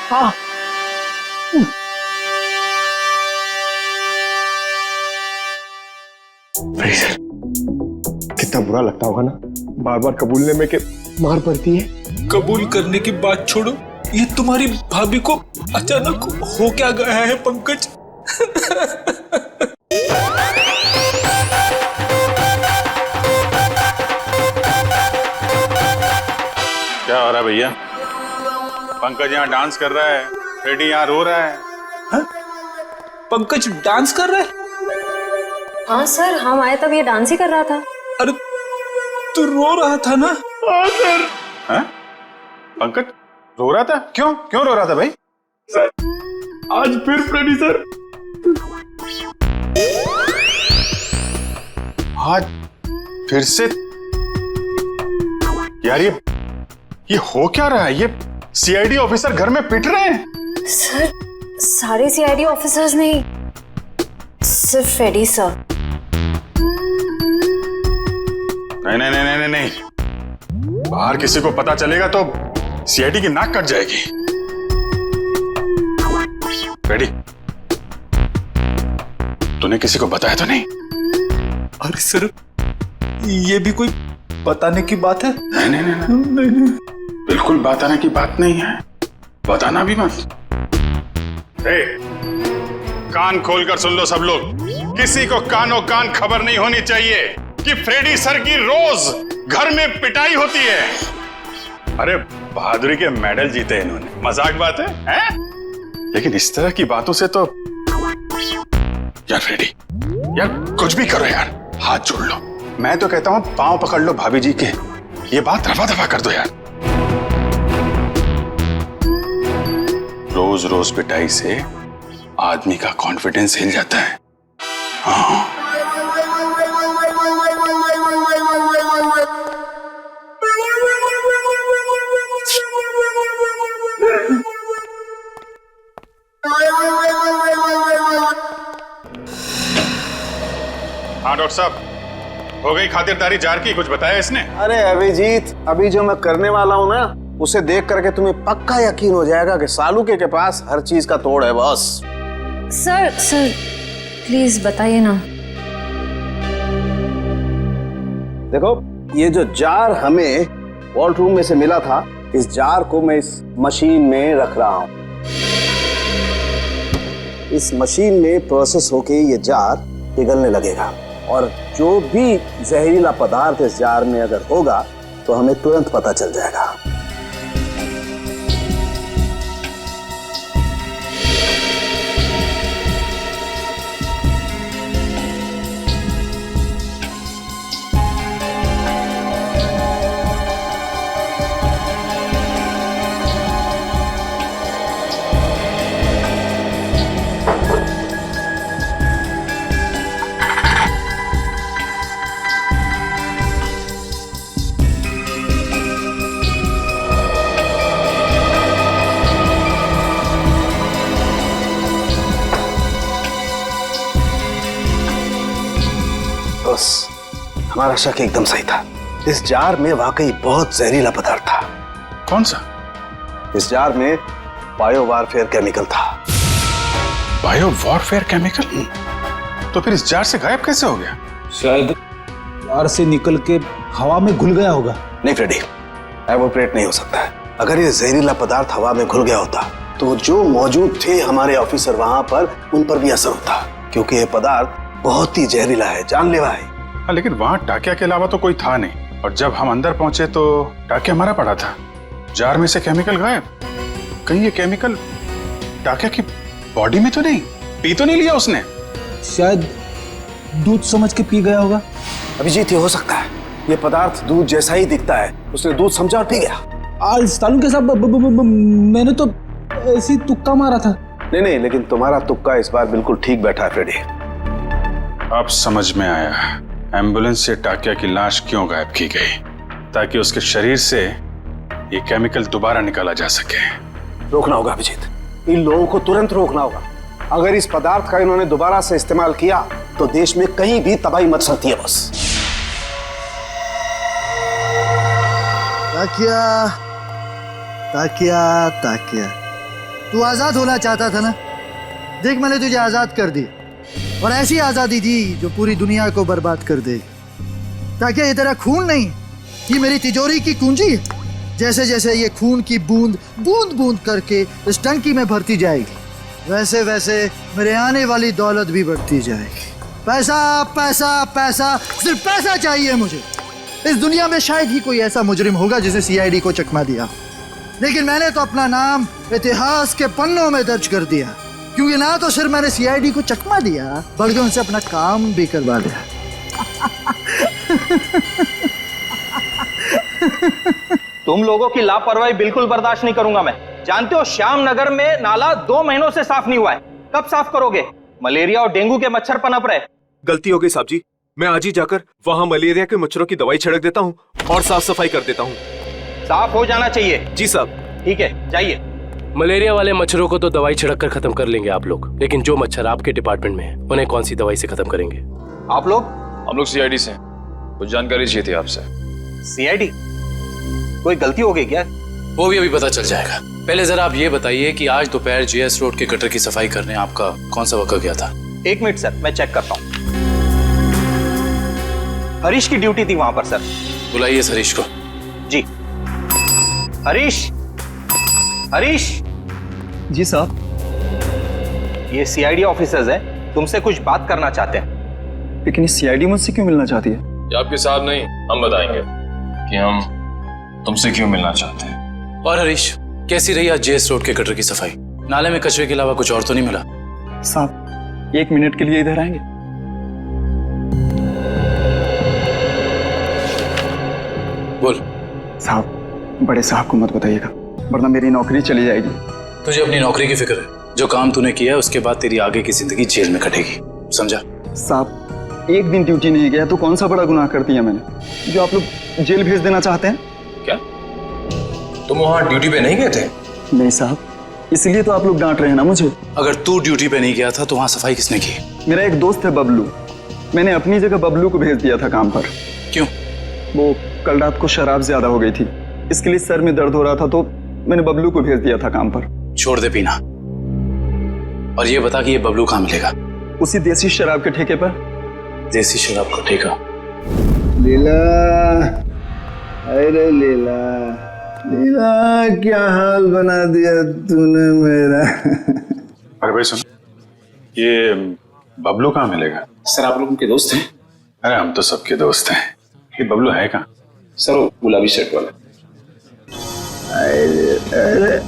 हाँ। सर, कितना बुरा लगता होगा ना बार बार कबूलने में कि मार पड़ती है। कबूल करने की बात छोड़ो, ये तुम्हारी भाभी को अचानक हो क्या गया है पंकज? क्या हो रहा है भैया? पंकज यहाँ डांस कर रहा है, फ्रेडी यहाँ रो रहा है। पंकज डांस कर रहा है? हाँ सर, हम आए तब ये डांस ही कर रहा था। अरे तू रो रहा था ना? हाँ सर। हाँ? पंकज रो रहा था? क्यों क्यों रो रहा था भाई? सर, आज फिर फ्रेडी सर। आज फिर से? यार ये हो क्या रहा है? ये सीआईडी ऑफिसर घर में पिट रहे हैं। सर, सारे सीआईडी ऑफिसर्स नहीं, सिर्फ फ्रेडी सर। नहीं नहीं नहीं नहीं नहीं, बाहर किसी को पता चलेगा तो सीआईडी की नाक कट जाएगी। फ्रेडी, तूने किसी को बताया तो नहीं? अरे सर, ये भी कोई बताने की बात है? नहीं नहीं नहीं, नहीं, नहीं। बिल्कुल बताने की बात नहीं है, बताना भी मत। कान खोलकर सुन लो सब लोग, किसी को कानों कान खबर नहीं होनी चाहिए कि फ्रेडी सर की रोज घर में पिटाई होती है। अरे बहादुरी के मेडल जीते इन्होंने, मजाक बात है, हैं? लेकिन इस तरह की बातों से तो यार फ्रेडी, यार कुछ भी करो यार, हाथ जोड़ लो। मैं तो कहता हूं पांव पकड़ लो भाभी जी के, ये बात रफा दफा कर दो यार। रोज रोज पिटाई से आदमी का कॉन्फिडेंस हिल जाता है। हाँ। हाँ डॉक्टर साहब, हो गई खातिरदारी जार की, कुछ बताया इसने? अरे अभिजीत, अभी जो मैं करने वाला हूँ ना, उसे देख करके तुम्हें पक्का यकीन हो जाएगा कि सालुके के पास हर चीज का तोड़ है बॉस। सर प्लीज बताइए ना। देखो, ये जो जार हमें वॉल्ट रूम में से मिला था, इस जार को मैं इस मशीन में रख रहा हूं। इस मशीन में प्रोसेस होके ये जार पिघलने लगेगा और जो भी जहरीला पदार्थ इस जार में अगर होगा तो हमें तुरंत पता चल जाएगा। हमारा शक एकदम सही था। इस जार में वाकई बहुत जहरीला पदार्थ था। कौन सा? इस जार में बायो वारफेयर केमिकल था। Bio warfare chemical? तो फिर इस जार से गायब कैसे हो गया? शायद जार से निकल के हवा में घुल गया होगा। नहीं फ्रेडी, एवोपरेट नहीं हो सकता है। अगर ये जहरीला पदार्थ हवा में घुल गया होता तो जो मौजूद थे हमारे ऑफिसर वहां पर, उन पर भी असर होता, क्योंकि ये पदार्थ बहुत ही जहरीला है, जानलेवा है। लेकिन वहां टाकिया के अलावा तो कोई था नहीं, और जब हम अंदर पहुंचे तो टाकिया मरा पड़ा था। जार में से केमिकल गायब। कहीं ये केमिकल टाकिया की बॉडी में तो नहीं, पी तो नहीं लिया उसने? शायद दूध समझ के पी गया होगा। अभिजीत, ये हो सकता है। ये पदार्थ दूध जैसा ही दिखता है, उसने दूध समझा और पी गया। सालू के साथ मैंने तो ऐसी तुक्का मारा था। नहीं, लेकिन तुम्हारा तुक्का इस बार बिल्कुल ठीक बैठा है फ्रेडी। अब समझ में आया एम्बुलेंस से टाकिया की लाश क्यों गायब की गई, ताकि उसके शरीर से ये केमिकल दोबारा निकाला जा सके। रोकना होगा अभिजीत, इन लोगों को तुरंत रोकना होगा। अगर इस पदार्थ का इन्होंने दोबारा से इस्तेमाल किया तो देश में कहीं भी तबाही मच सकती है। बस ताकिया, ताकिया, ताकिया, तू आजाद होना चाहता था ना? देख, मैंने तुझे आजाद कर दी, और ऐसी आजादी दी जो पूरी दुनिया को बर्बाद कर दे। ताकि ये तेरा खून नहीं, ये मेरी तिजोरी की कुंजी है। जैसे जैसे ये खून की बूंद बूंद बूंद करके इस टंकी में भरती जाएगी, वैसे वैसे मेरे आने वाली दौलत भी बढ़ती जाएगी। पैसा पैसा पैसा, सिर्फ पैसा चाहिए मुझे। इस दुनिया में शायद ही कोई ऐसा मुजरिम होगा जिसे सीआईडी को चकमा दिया, लेकिन मैंने तो अपना नाम इतिहास के पन्नों में दर्ज कर दिया, क्योंकि ना तो सिर्फ मैंने सीआईडी को चकमा दिया, बल्कि उनसे अपना काम भी करवा लिया। तुम लोगों की लापरवाही बिल्कुल बर्दाश्त नहीं करूंगा मैं। जानते हो, श्याम नगर में नाला 2 महीनों से साफ नहीं हुआ है। कब साफ करोगे? मलेरिया और डेंगू के मच्छर पनप रहे। गलती हो गई साहब जी, मैं आज ही जाकर वहाँ मलेरिया के मच्छरों की दवाई छिड़क देता हूँ और साफ सफाई कर देता हूँ। साफ हो जाना चाहिए। जी साहब। ठीक है, जाइए। मलेरिया वाले मच्छरों को तो दवाई छिड़क कर खत्म कर लेंगे आप लोग, लेकिन जो मच्छर आपके डिपार्टमेंट में है उन्हें कौन सी दवाई से खत्म करेंगे? आप लोग? हम लोग सीआईडी से, कुछ जानकारी चाहिए थी आपसे। सीआईडी? कोई गलती हो गई क्या? वो भी अभी पता चल जाएगा। पहले जरा आप ये बताइए कि आज दोपहर जीएस रोड के गटर की सफाई करने आपका कौन सा वर्कर गया था? 1 मिनट सर, मैं चेक करता हूँ। हरीश की ड्यूटी थी वहां पर सर। बुलाइए हरीश को। जी। हरीश, हरीश। जी साहब। ये सीआईडी ऑफिसर्स हैं, तुमसे कुछ बात करना चाहते हैं। लेकिन ये सीआईडी मुझसे क्यों मिलना चाहती है? ये आपके साहब नहीं, हम बताएंगे कि हम तुमसे क्यों मिलना चाहते हैं। और हरीश, कैसी रही आज जेएस रोड के गटर की सफाई? नाले में कचरे के अलावा कुछ और तो नहीं मिला? साहब, 1 मिनट के लिए इधर आएंगे? बोल। साहब, बड़े साहब को मत बताइएगा, वरना मेरी नौकरी चली जाएगी। तुझे अपनी नौकरी की फिक्र है? जो काम तूने किया है उसके बाद तेरी आगे की जिंदगी जेल में कटेगी, समझा? साहब, 1 दिन ड्यूटी नहीं गया तो कौन सा बड़ा गुनाह कर दिया मैंने जो आप लोग जेल भेज देना चाहते हैं? क्या तुम वहां ड्यूटी पे नहीं गए थे? नहीं साहब, इसलिए तो आप लोग डांट रहे हैं ना मुझे। अगर तू ड्यूटी पे नहीं गया था तो वहां सफाई किसने की? मेरा एक दोस्त है बबलू, मैंने अपनी जगह बबलू को भेज दिया था काम पर। क्यों? वो कल रात को शराब ज्यादा हो गई थी, इसके लिए सर में दर्द हो रहा था, तो मैंने बबलू को भेज दिया था काम पर। छोड़ दे पीना और ये बता कि ये बबलू कहाँ मिलेगा? उसी देसी शराब के ठेके पर। देसी शराब का ठेका? लीला, अरे लीला, लीला क्या हाल बना दिया तूने मेरा। अरे भाई सुन, ये बबलू कहाँ मिलेगा? सर आप लोग उनके दोस्त हैं? अरे हम तो सबके दोस्त हैं। ये बबलू है कहाँ? सर वो गुलाबी शर्ट वाला। अरे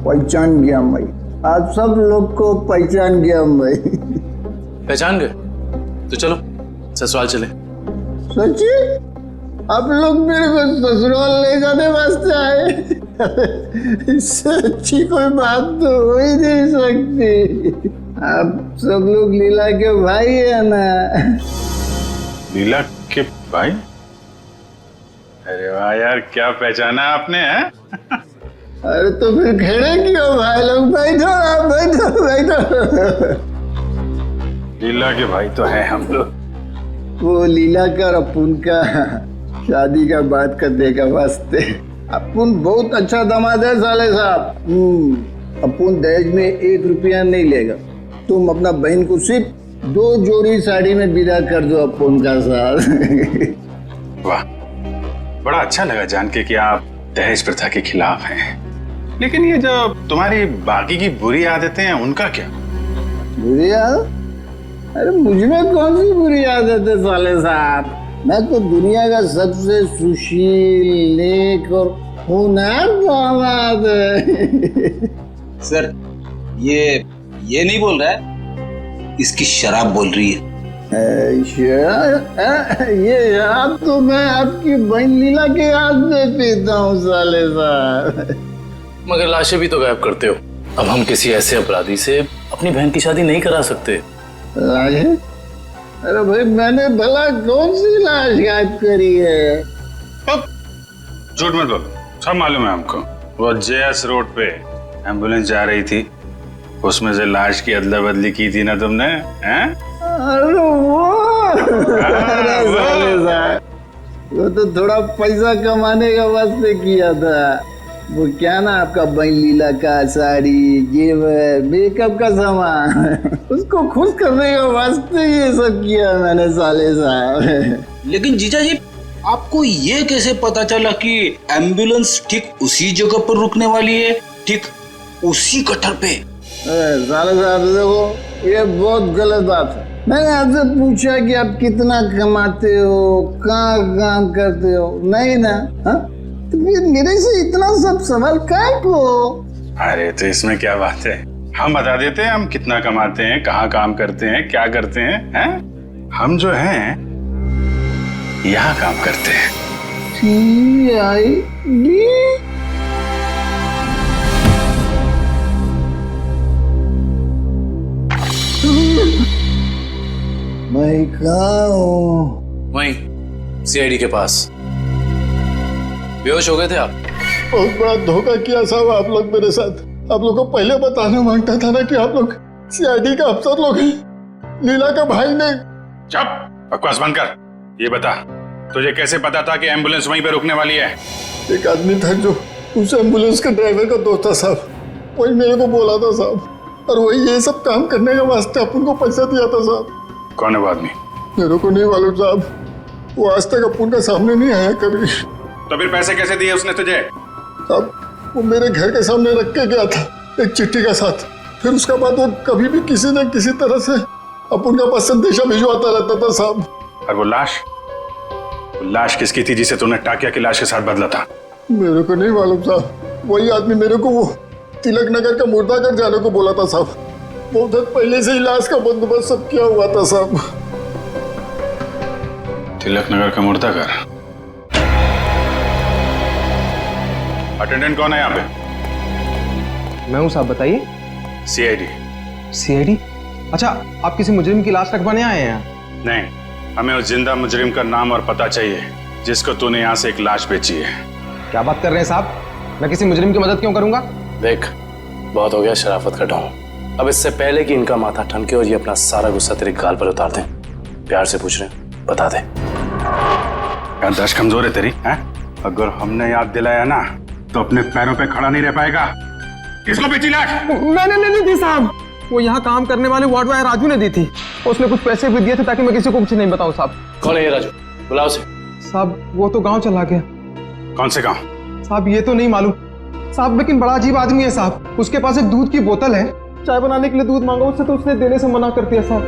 पहचान गया मैं, आप सब लोग को पहचान गया मैं। पहचान गए तो चलो ससुराल चले। सच्ची? आप लोग मेरे को ससुराल ले जाने वास्ते आए? इससे अच्छी कोई बात तो हो ही नहीं सकती। आप सब लोग लीला के भाई है ना? लीला के भाई? अरे वाह यार, क्या पहचाना आपने है? अरे तो फिर खड़े क्यों भाई लोग? बैठो आप, बैठो बैठो। लीला के भाई तो है हम लोग। वो लीला का और अपुन का शादी का बात करने का वास्ते। अपुन बहुत अच्छा दामाद है साले साहब। अपुन दहेज में 1 रुपया नहीं लेगा। तुम अपना बहन को सिर्फ 2 जोड़ी साड़ी में विदा कर दो अपुन का साथ। वाह, बड़ा अच्छा लगा जान के कि आप दहेज प्रथा के खिलाफ हैं। लेकिन ये जो तुम्हारी बाकी की बुरी आदतें हैं उनका क्या? बुरी आदत? अरे मुझमें कौन सी बुरी आदत है साले साहब? मैं तो दुनिया का सबसे सुशील, नेक और होनहार दामाद है। सर ये नहीं बोल रहा है, इसकी शराब बोल रही है। ये शराब तो मैं आपकी बहन लीला के हाथ में पीता हूँ साले साहब। मगर लाशें भी तो गायब करते हो। अब हम किसी ऐसे अपराधी से अपनी बहन की शादी नहीं करा सकते। लाशें? अरे भाई मैंने भला कौन सी लाश गायब करी है? अब झूठ मत बोलो, सब मालूम है हमको। वो जेएस रोड पे एम्बुलेंस जा रही थी, उसमें से लाश की अदला बदली की थी ना तुमने? हैं? अरे वो तो थोड़ा पैसा कमाने का वास्ते किया था। वो क्या ना आपका बहन लीला का साड़ी, जेवर, मेकअप का सामान, उसको खुश करने का वास्ते ये सब किया मैंने साले साहब। लेकिन जीजा जी, आपको ये कैसे पता चला कि एम्बुलेंस ठीक उसी जगह पर रुकने वाली है, ठीक उसी कटर पे? साले साहब देखो, ये बहुत गलत बात है। मैंने आपसे पूछा कि आप कितना कमाते हो, कहाँ काम करते हो, नहीं ना? हा? तो फिर मेरे से इतना सब सवाल काहे को? अरे तो इसमें क्या बात है, हम बता देते हैं हम कितना कमाते हैं, कहाँ काम करते हैं, क्या करते हैं? हम जो हैं यहाँ काम करते हैं। CID? मैं कहाँ हूँ? वहीं सीआईडी के पास। बेहोश हो गए थे आप? बहुत बड़ा धोखा किया साहब आप लोग मेरे साथ। आप लोग को पहले बताना मांगता था ना कि आप लोग सीआईडी का अफसर लोग हैं। लीला का भाई ने। चुप, बकवास बंद कर। ये बता, तुझे कैसे पता था कि एम्बुलेंस वहीं पे रुकने वाली है? एक आदमी था जो उस एम्बुलेंस के ड्राइवर का दोस्त था साहब, वही मेरे को बोला था साहब, और वही ये सब काम करने के वास्ते अपन को पैसा दिया था साहब। कौन है वो आदमी? मेरे को नहीं मालूम साहब, वो आज तक अपन का सामने नहीं आया कभी। तो फिर पैसे कैसे दिए उसने तुझे? साहब वो मेरे घर के सामने रख के गया था एक चिट्ठी का साथ। फिर उसके बाद वो कभी भी किसी न किसी तरह से अपन का पास संदेशा भिजवाता रहता था साहब। और वो लाश किसकी थी जिसे तूने टाकिया की लाश के साथ बदला था? मेरे को नहीं मालूम साहब, वही आदमी मेरे को वो तिलक नगर का मुर्दाघर जाने को बोला था साहब। बहुत दिन पहले से ही लाश का बंदोबस्त सब किया हुआ था साहब। तिलक नगर का मुर्दाघर? अटेंडेंट कौन है यहाँ पे? मैं हूँ साहब, बताइए। सीआईडी। सीआईडी? अच्छा, आप किसी मुजरिम की लाश रखवाने आए हैं? नहीं, हमें उस जिंदा मुजरिम का नाम और पता चाहिए जिसको तूने यहाँ से एक लाश बेची है। क्या बात कर रहे हैं साहब, मैं किसी मुजरिम की मदद क्यों करूंगा? देख, बहुत हो गया शराफत का ढोंग। अब इससे पहले कि इनका माथा ठनके और ये अपना सारा गुस्सा तेरे गाल पर उतार दें, प्यार से पूछ रहे हैं, बता दे। याददाश्त कमजोर है तेरी, हैं? अगर हमने याद दिलाया ना तो अपने पैरों पे खड़ा नहीं रह पाएगा। किसको बेची लाश? मैंने नहीं दी साहब, वो यहाँ काम करने वाले वार्ड बॉय राजू ने दी थी। उसने कुछ पैसे भी दिए थे ताकि मैं किसी को कुछ नहीं बताऊं साहब। कौन है ये राजू? बुलाओ उसे। साहब वो तो गांव चला गया। कौन से गांव? साहब ये तो नहीं मालूम साहब, लेकिन बड़ा अजीब आदमी है साहब। उसके पास एक दूध की बोतल है, चाय बनाने के लिए दूध मांगा उससे तो उसने देने से मना कर दिया साहब।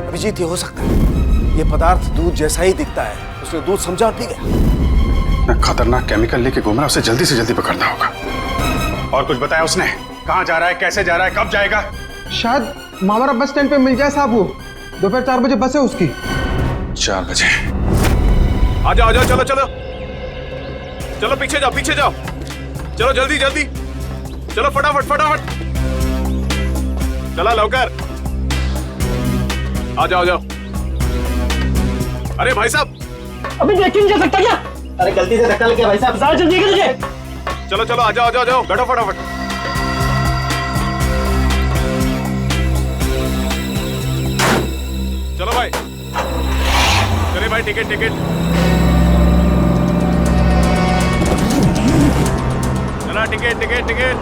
अभिजीत ये हो सकता है, ये पदार्थ दूध जैसा ही दिखता है, उसने दूध समझा और पी गया। खतरनाक केमिकल लेके घूम रहा है, उसे जल्दी से जल्दी पकड़ना होगा। और कुछ बताया उसने? कहाँ जा रहा है, कैसे जा रहा है, कब जाएगा? शायद मावरा बस स्टैंड पे मिल जाए साहब। वो दोपहर 4 बजे बस है उसकी। 4 बजे? आ जाओ, चलो चलो चलो, पीछे जाओ, पीछे जाओ, चलो जल्दी जल्दी, चलो फटाफट फटाफट, चला लवकर, आ जाओ, जाओ। अरे भाई साहब, अभी देख नहीं जा सकता क्या? अरे गलती से धक्का लग गया भाई साहब, ज्यादा जल्दी है तुझे। चलो चलो, आ जाओ, आ जाओ, जाओ, बैठो फटाफट। चलो भाई, चले भाई, टिकट टिकट, चला टिकट टिकट टिकट।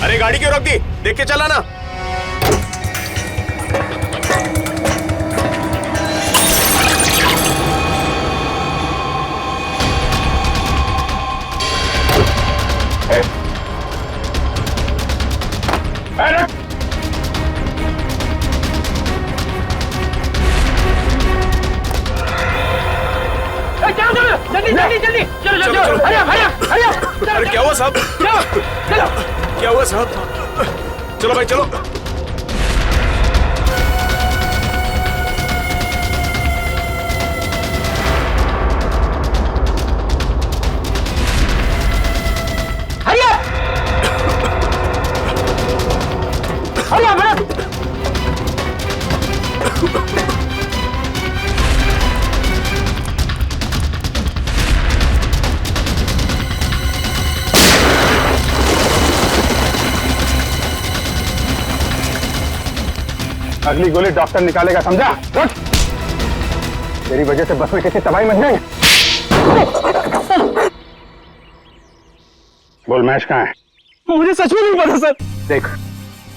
अरे गाड़ी क्यों रोक दी? देख के चला ना। जल्दी जल्दी जल्दी, चलो चलो चलो, हरिया हरिया हरिया। अरे क्या हुआ साहब? चलो क्या हुआ साहब? चलो भाई चलो। हरिया हरिया बड़ा। अगली गोली डॉक्टर निकालेगा, समझा? उठ! तेरी वजह से बस में किसी तबाही मच जाएंगे। बोल महेश कहाँ है? मुझे सच में नहीं पता सर। देख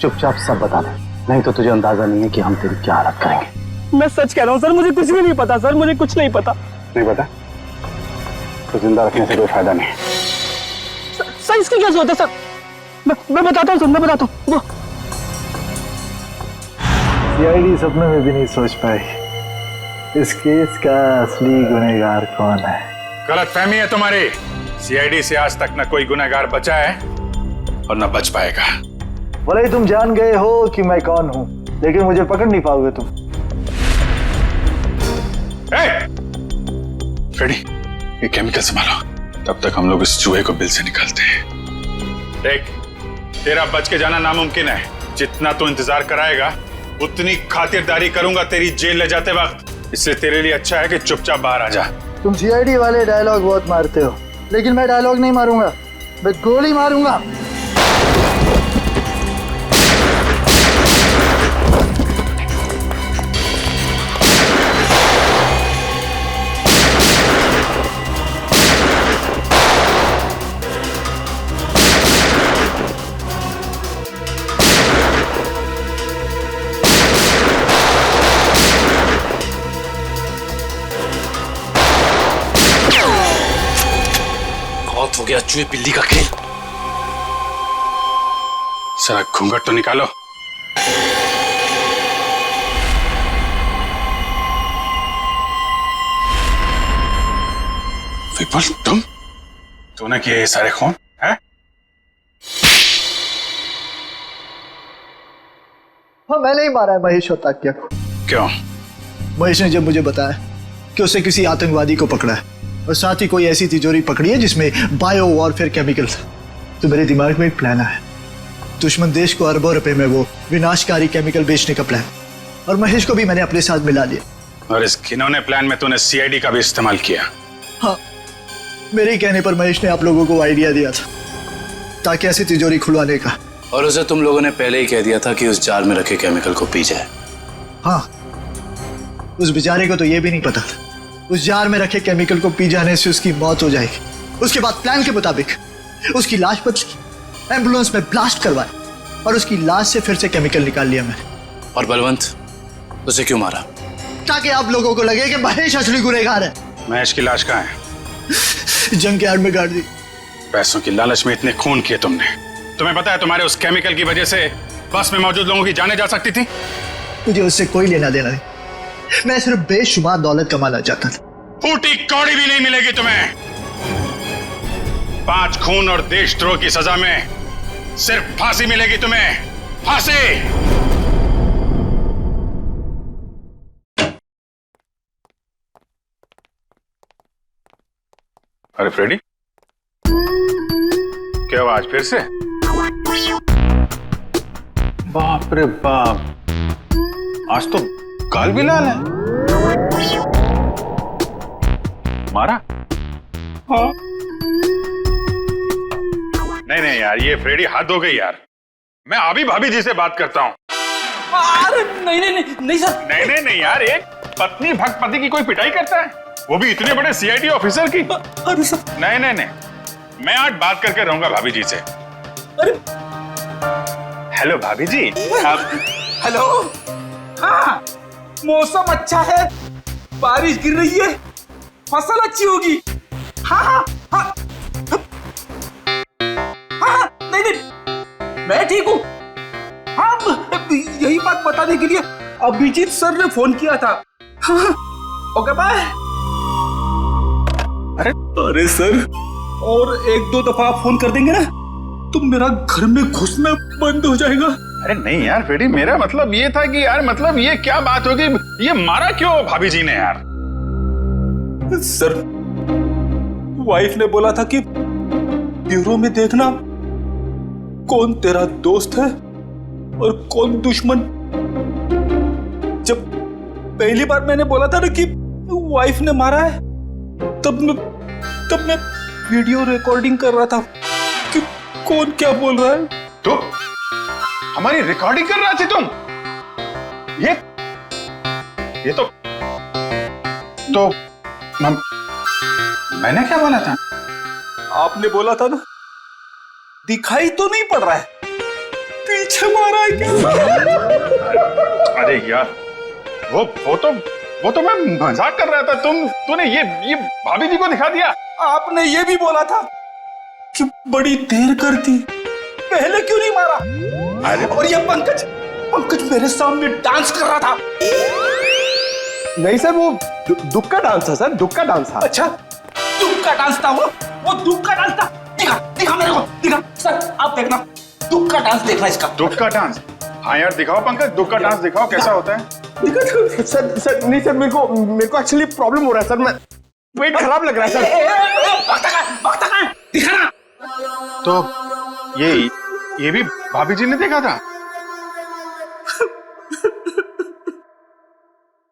चुपचाप सब बता दे, नहीं तो तुझे अंदाजा नहीं है कि हम तेरी क्या हालत करेंगे। मैं सच कह रहा हूँ सर, मुझे कुछ भी नहीं पता सर, मुझे कुछ नहीं पता। नहीं पता तो जिंदा रखने से कोई फायदा नहीं। सर इसकी क्या जरूरत है सर? मैं बताता हूँ सर, मैं बताता हूँ। सीआईडी सपने में भी नहीं सोच पाई इस केस का असली गुनहगार कौन है। गलतफहमी है तुम्हारी। सीआईडी से आज तक न कोई गुनहगार बचा है और न बच पाएगा। भले ही तुम जान गए हो कि मैं कौन हूं, लेकिन मुझे पकड़ नहीं पाओगे तुम। फ्रेडी, ये केमिकल संभालो, तब तक हम लोग इस चूहे को बिल से निकालते हैं। देख, तेरा बच के जाना नामुमकिन है। जितना तू इंतजार कराएगा उतनी खातिरदारी करूंगा तेरी जेल ले जाते वक्त। इसलिए तेरे लिए अच्छा है कि चुपचाप बाहर आ जा। तुम सीआईडी वाले डायलॉग बहुत मारते हो, लेकिन मैं डायलॉग नहीं मारूंगा, मैं गोली मारूंगा। हो गया चूहे बिल्ली का खेल। सारा घूंघट तो निकालो। विपुल, तूने किए ये सारे खून है? हाँ मैंने ही मारा है महेश और ताकिया को। क्यों? महेश ने जब मुझे बताया कि उसने किसी आतंकवादी को पकड़ा है और साथ ही कोई ऐसी तिजोरी पकड़ी है जिसमें बायो वॉरफेयर केमिकल था, तो मेरे दिमाग में एक प्लान आया। दुश्मन देश को अरबों रुपए में वो विनाशकारी केमिकल बेचने का प्लान, और महेश को भी मैंने अपने साथ मिला लिया। और इस घिनौने प्लान में तूने सीआईडी का भी इस्तेमाल किया। हाँ, मेरे ही कहने पर महेश ने आप लोगों को आइडिया दिया था ताकि ऐसी तिजोरी खुलवाने का। और उसे तुम लोगों ने पहले ही कह दिया था कि उस जार में रखे केमिकल को पी जाए। हाँ, उस बेचारे को तो ये भी नहीं पता था उस जार में रखे केमिकल को पी जाने से उसकी मौत हो जाएगी। उसके बाद प्लान के मुताबिक उसकी लाश पर एम्बुलेंस में ब्लास्ट करवाए और उसकी लाश से फिर से केमिकल निकाल लिया मैंने। और बलवंत, उसे क्यों मारा? ताकि आप लोगों को लगे कि महेश असली गुनहगार है। महेश की लाश कहाँ है? जंग के आड़ में गाड़ दी। पैसों की लालच में इतने खून किए तुमने। तुम्हें पता है तुम्हारे उस केमिकल की वजह से बस में मौजूद लोगों की जानें जा सकती थी। मुझे उससे कोई लेना देना नहीं, मैं सिर्फ बेशुमार दौलत कमाना चाहता था। फूटी कौड़ी भी नहीं मिलेगी तुम्हें। 5 खून और देशद्रोह की सजा में सिर्फ फांसी मिलेगी तुम्हें, फांसी। अरे फ्रेडी, क्या हुआ आज फिर से? बाप रे बाप, आज तो गाल भी लाल है। मारा? हाँ। नहीं यार, ये फ्रेडी हद हो गई यार। मैं अभी भाभी जी से बात करता हूँ। अरे नहीं सर। नहीं यार, एक पत्नी भक्त पति की कोई पिटाई करता है, वो भी इतने बड़े सीआईडी ऑफिसर की? अरे सर। नहीं, मैं आज बात करके रहूंगा भाभी जी से। अरे हेलो भाभी जी। हेलो। हाँ, मौसम अच्छा है, बारिश गिर रही है, फसल अच्छी होगी। हाँ, नहीं, मैं ठीक हूँ। हाँ, यही बात बताने के लिए अभिजीत सर ने फोन किया था। हाँ, ओके बाय। अरे सर, और 1-2 दफा आप फोन कर देंगे ना तो मेरा घर में घुसना बंद हो जाएगा। अरे नहीं यार फ्रेडी, मेरा मतलब ये था कि यार, मतलब ये क्या बात होगी, ये मारा क्यों भाभी जी ने यार? सर, वाइफ ने बोला था कि ब्यूरो में देखना कौन तेरा दोस्त है और कौन दुश्मन। जब पहली बार मैंने बोला था ना कि वाइफ ने मारा है, तब मैं वीडियो रिकॉर्डिंग कर रहा था कि कौन क्या बोल रहा है। तो हमारी रिकॉर्डिंग कर रहा थी तुम? ये तो मैंने क्या बोला था? आपने बोला था ना, दिखाई तो नहीं पड़ रहा है, पीछे मारा है क्या? अरे यार, वो तो मैं मजाक कर रहा था। तूने ये भाभी जी को दिखा दिया। आपने ये भी बोला था कि बड़ी देर कर दी, पहले क्यों नहीं मारा? अरे और ये पंकज मेरे सामने डांस कर रहा था। नहीं सर, वो दुख का डांस था सर, दुख का डांस था। अच्छा, दुख का डांस था वो दुख का डांस था। दिखा मेरे को, दिखा सर, आप देखना, दुख का डांस देखना इसका। दुख का डांस? हाँ यार, दिखाओ पंकज, दुख का डांस दिखाओ, कैसा होता है? सर नहीं सर, मेरे को एक्चुअली प्रॉब्लम हो रहा है सर, मैं पेट खराब लग रहा है सर। दिखा ना। तो ये भी भाभी जी ने देखा था?